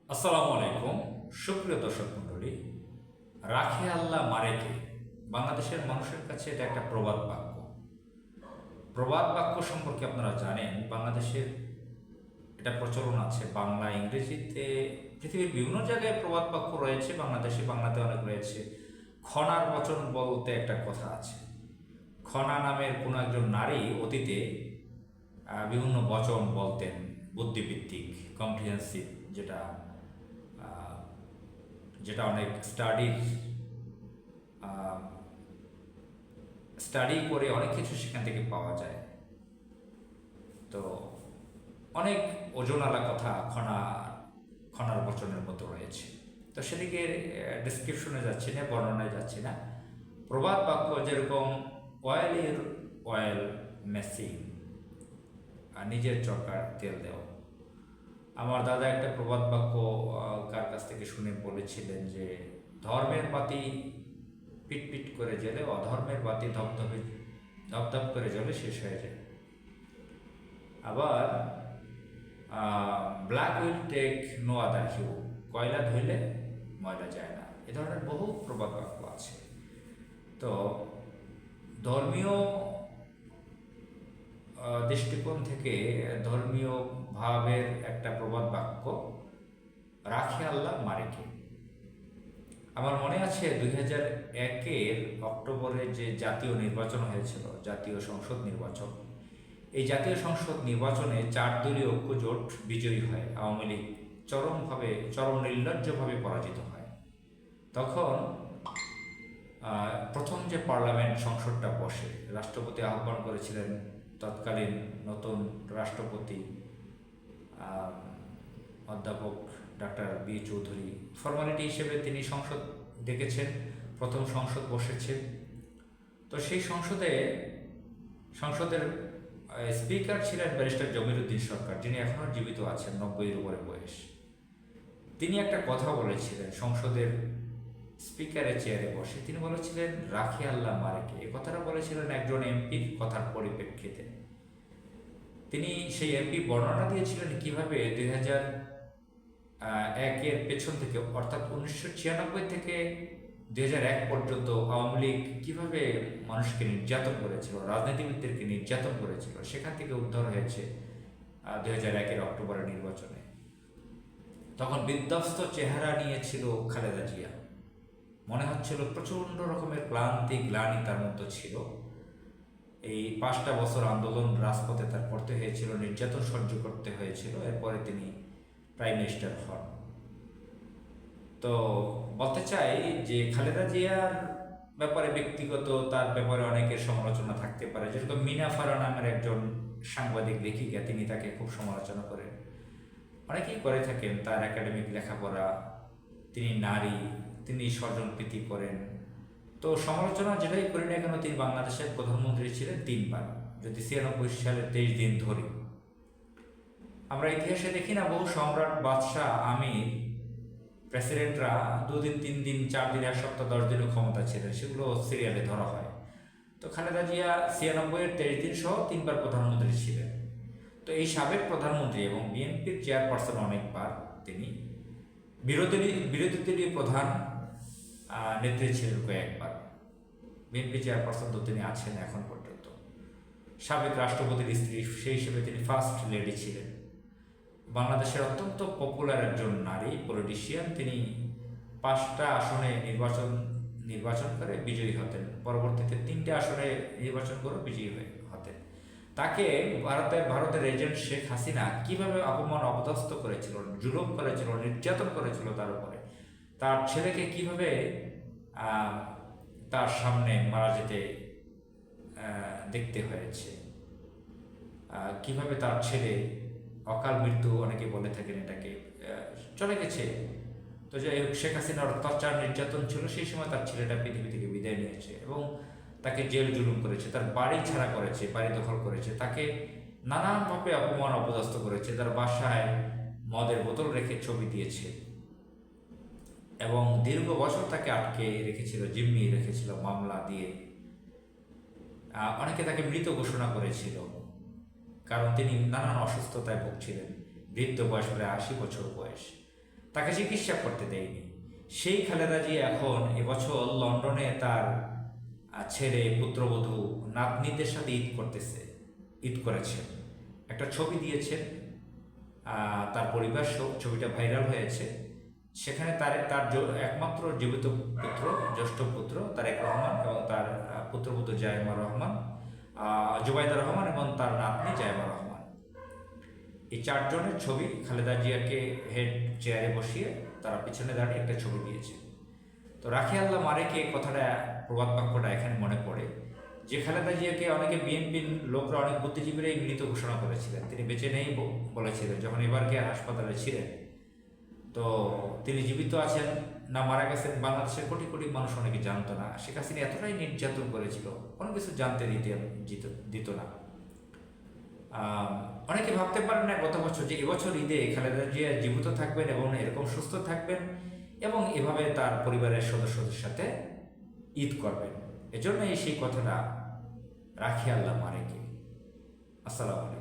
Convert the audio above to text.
আসসালামু আলাইকুম। সুপ্রিয় দর্শক মণ্ডলী, রাখে আল্লাহ মারেকে বাংলাদেশের মানুষের কাছে এটা একটা প্রবাদ বাক্য। প্রবাদ বাক্য সম্পর্কে আপনারা জানেন, বাংলাদেশের এটা প্রচলন আছে। বাংলা, ইংরেজিতে, পৃথিবীর বিভিন্ন জায়গায় প্রবাদ বাক্য রয়েছে। বাংলাতে অনেক রয়েছে। খনার বচন বলতে একটা কথা আছে। খনা নামের কোনো একজন নারী অতীতে বিভিন্ন বচন বলতেন, বুদ্ধিভিত্তিক, কম্প্রিহেন্সিভ, যেটা আহ, যেটা অনেক স্টাডি করে অনেক কিছু সেখান থেকে পাওয়া যায়। তো অনেক ওজনওয়ালা কথা খনার বচনের মতো রয়েছে। তো সেদিকে ডিসক্রিপশনে যাচ্ছি না, বর্ণনায় যাচ্ছি না। প্রবাদ বাক্য যেরকম অয়েলের অয়েল মেসিং, নিজের চরকার তেল দেও। আমার দাদা একটা প্রবাদ বাক্য কার কাছ থেকে শুনে বলেছিলেন যে, ধর্মের বাতি পিট করে জ্বলে, অধর্মের বাতি ধপধপ করে জ্বলে শেষ হয়ে যায়। আবার black will take no other hue, কয়লা ধুইলে ময়লা যায় না। এ ধরনের বহু প্রবাদ বাক্য আছে। তো ধর্মীয় দৃষ্টিকোণ থেকে, ধর্মীয় ভাবের একটা প্রবাদ বাক্য, রাখে আল্লাহ মারেকে। আমার মনে আছে 2001-এর অক্টোবরে যে জাতীয় নির্বাচন হয়েছিল, জাতীয় সংসদ নির্বাচন, এই জাতীয় সংসদ নির্বাচনে 4 দলীয় ঐক্যজোট বিজয়ী হয়। আওয়ামী লীগ চরম নির্লজ্জভাবে পরাজিত হয়। তখন প্রথম যে পার্লামেন্ট সংসদটা বসে, রাষ্ট্রপতি আহ্বান করেছিলেন তৎকালীন নতুন রাষ্ট্রপতি অধ্যাপক ডাক্তার বি চৌধুরী। ফর্মালিটি হিসেবে তিনি সংসদ ডেকেছেন, প্রথম সংসদ বসেছে। তো সেই সংসদের স্পিকার ছিলেন ব্যারিস্টার জমির উদ্দিন সরকার, যিনি এখনও জীবিত আছেন, 90-এর উপরে বয়স। তিনি একটা কথা বলেছিলেন সংসদের স্পিকারের চেয়ারে বসে। তিনি বলেছিলেন, রাখে আল্লাহ মারেকে। এই কথাটা বলেছিলেন একজন এমপির কথার পরিপ্রেক্ষিতে। তিনি সেই এমপি বর্ণনা দিয়েছিলেন কিভাবে 2001-এর পেছন থেকে, অর্থাৎ 1996 থেকে 2001 পর্যন্ত আওয়ামী লীগ কীভাবে মানুষকে নির্যাতন করেছিল, রাজনীতিবিদদেরকে নির্যাতন করেছিল, সেখান থেকে উদ্ধার হয়েছে 2001-এর অক্টোবরের নির্বাচনে। তখন বিধ্বস্ত চেহারা নিয়েছিল খালেদা জিয়া। মনে হচ্ছিল প্রচণ্ড রকমের গ্লানি তার মধ্যে ছিল। এই 5টা বছর আন্দোলন, রাজপথে তার করতে হয়েছিল, নির্যাতন সহ্য করতে হয়েছিল। এরপরে তিনি প্রাইম মিনিস্টার হন। তো বলতে চাই যে, খালেদা জিয়ার ব্যাপারে ব্যক্তিগত, তার ব্যাপারে অনেকের সমালোচনা থাকতে পারে। যেরকম মিনা ফারা নামের একজন সাংবাদিক লেখিকা, তিনি তাকে খুব সমালোচনা করেন, অনেকেই করে থাকেন। তার একাডেমিক লেখাপড়া, তিনি নারী, তিনি স্বজনপ্রীতি করেন। তো সমালোচনা যেটাই করি না কেন, তিনি বাংলাদেশের প্রধানমন্ত্রী ছিলেন 3 বার, যদি 96 সালের 23 দিন ধরি। আমরা ইতিহাসে দেখি না, বহু সম্রাট, বাদশাহ, আমির, প্রেসিডেন্টরা 2 দিন, 3 দিন, 4 দিন, 1 সপ্তাহ, 10 দিনও ক্ষমতা ছিলেন, সেগুলো সিরিয়ালে ধরা হয়। তো খালেদা জিয়া 96-এর 23 দিন সহ 3 বার প্রধানমন্ত্রী ছিলেন। তো এই সাবেক প্রধানমন্ত্রী এবং বিএনপির চেয়ারপারসন অনেকবার, তিনি বিরোধী দলীয় প্রধান নেত্রী ছিলেন কয়েকবার। বিএনপি চেয়ারপারসন তো তিনি আছেন এখন পর্যন্ত। সাবেক রাষ্ট্রপতির স্ত্রী, সেই হিসেবে তিনি ফার্স্ট লেডি ছিলেন। বাংলাদেশের অত্যন্ত পপুলার একজন নারী পলিটিশিয়ান। তিনি 5টা আসনে নির্বাচন করে বিজয়ী হতেন, পরবর্তীতে 3টে আসনে নির্বাচন করে বিজয়ী হতেন। তাকে ভারতের এজেন্ট শেখ হাসিনা কিভাবে অপদস্থ করেছিল, জুলুম করেছিল, নির্যাতন করেছিল তার উপরে। তার ছেলেকে কিভাবে তার সামনে মারা যেতে দেখতে হয়েছে, কিভাবে তার ছেলে অকাল মৃত্যু, অনেকে বলে থাকেন এটাকে, চলে গেছে। তো যাই হোক, শেখ হাসিনার অত্যাচার, নির্যাতন ছিল। সেই সময় তার ছেলেটা পৃথিবী থেকে বিদায় নিয়েছে এবং তাকে জেল জুলুম করেছে, তার বাড়ি ছাড়া করেছে, বাড়ি দখল করেছে, তাকে নানানভাবে অপদস্থ করেছে। তার বাসায় মদের বোতল রেখে ছবি দিয়েছে এবং দীর্ঘ বছর তাকে আটকে রেখেছিল, জিম্মি রেখেছিল মামলা দিয়ে। অনেকে তাকে মৃত ঘোষণা করেছিল, কারণ তিনি নানান অসুস্থতায় ভুগছিলেন। বৃদ্ধ বয়স, প্রায় 80 বছর বয়স। তাকে চিকিৎসা করতে দেয়নি। সেই খালেদা জিয়া এখন এবছর লন্ডনে তার ছেলে, পুত্রবধূ, নাতনিদের সাথে ঈদ করেছেন। একটা ছবি দিয়েছেন, তার পরিবার সহ ছবিটা ভাইরাল হয়েছে। সেখানে তার তার একমাত্র জীবিত পুত্র, জ্যেষ্ঠ পুত্র তারেক রহমান এবং তার পুত্রবধূ জায়েমা রহমান, জুবাইদা রহমান এবং তার নাতনি জায়েমা রহমান, এই চারজনের ছবি খালেদা জিয়াকে হেড চেয়ারে বসিয়ে তারা পিছনে দাঁড়িয়ে একটা ছবি দিয়েছে। তো রাখি আল্লাহ মারেকে কথাটা, প্রবাদ বাক্যটা এখানে মনে পড়ে যে খালেদা জিয়াকে অনেকে বিএনপির লোকরা, অনেক বুদ্ধিজীবীরাই মৃত ঘোষণা করেছিলেন। তিনি বেঁচে নেই বলেছিলেন যখন এবারকে হাসপাতালে ছিলেন। তো তিনি জীবিত আছেন না মারা গেছেন বাংলাদেশের কোটি কোটি মানুষ অনেকে জানতো না। শেখ হাসিনা এতটাই নির্যাতন করেছিল, কোনো কিছু জানতে দিত না। অনেকে ভাবতে পারেন না গত বছর যে এবছর ঈদে খালেদা জিয়া জীবিত থাকবেন এবং এরকম সুস্থ থাকবেন এবং এভাবে তার পরিবারের সদস্যদের সাথে ঈদ করবেন। এজন্যই সেই কথাটা রাখি আল্লাহ মারেকে। আসসালামু আলাইকুম।